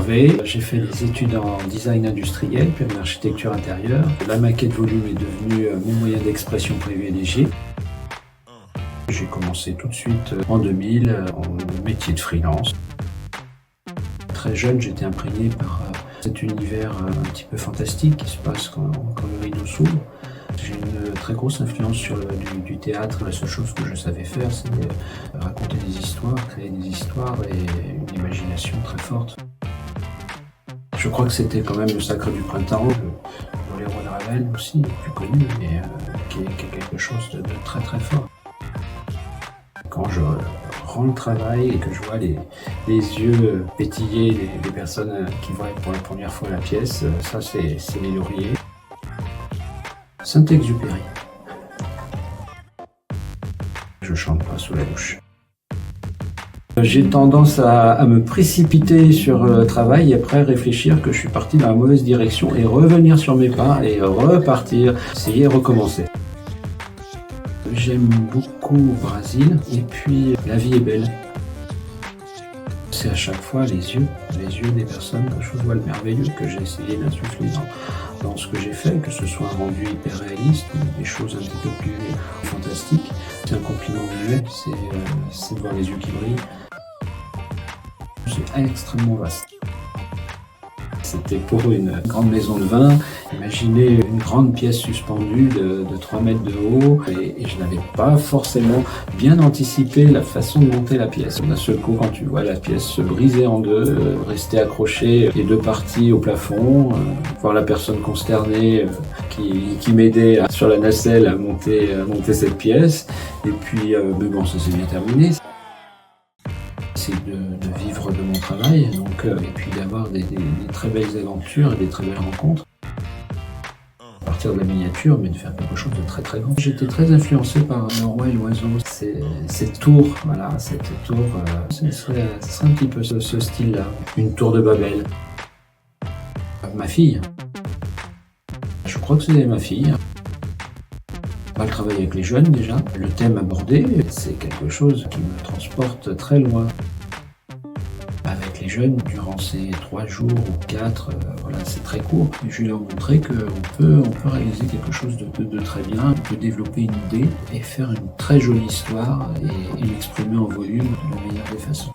observé. J'ai fait des études en design industriel, puis en architecture intérieure. La maquette volume est devenue mon moyen d'expression privilégié. J'ai commencé tout de suite en 2000 en métier de freelance. Très jeune, j'étais imprégné par cet univers un petit peu fantastique qui se passe quand le rideau s'ouvre. J'ai une très grosse influence sur du théâtre. La seule chose que je savais faire, c'est raconter des histoires, créer des histoires et une imagination très forte. Je crois que c'était quand même le Sacre du Printemps, le Boléro de Ravel aussi, plus connu, mais qui est quelque chose de très très fort. Quand je rends le travail et que je vois les yeux pétiller des personnes qui voient pour la première fois la pièce, ça c'est les lauriers. Saint-Exupéry. Je chante pas sous la douche. J'ai tendance à me précipiter sur le travail et après réfléchir que je suis parti dans la mauvaise direction et revenir sur mes pas et repartir, essayer et recommencer. J'aime beaucoup le Brésil et puis la vie est belle. C'est à chaque fois les yeux des personnes que je vois le merveilleux que j'ai essayé d'insuffler dans ce que j'ai fait, que ce soit un rendu hyper réaliste, des choses un petit peu plus fantastiques. C'est un compliment visuel, c'est de voir les yeux qui brillent. C'est extrêmement vaste. C'était pour une grande maison de vin. Imaginez une grande pièce suspendue de 3 mètres de haut et je n'avais pas forcément bien anticipé la façon de monter la pièce. D'un seul coup, quand tu vois la pièce se briser en deux, rester accrochée les deux parties au plafond, voir la personne consternée qui m'aidait sur la nacelle à monter cette pièce. Et puis, mais bon, ça s'est bien terminé. C'est de vivre de mon travail, donc, et puis d'avoir des très belles aventures et des très belles rencontres. À partir de la miniature, mais de faire quelque chose de très très grand. J'étais très influencé par Le Roi et l'Oiseau. Cette tour, voilà, cette tour, ce serait un petit peu ce style-là. Une tour de Babel. Ma fille. Je crois que c'est ma fille. Elle travaille avec les jeunes déjà. Le thème abordé, c'est quelque chose qui me transporte très loin. Avec les jeunes, durant ces 3 jours ou 4, voilà, c'est très court. Et je vais leur montrer qu'on peut réaliser quelque chose de très bien. On peut développer une idée et faire une très jolie histoire et l'exprimer en volume de la meilleure des façons.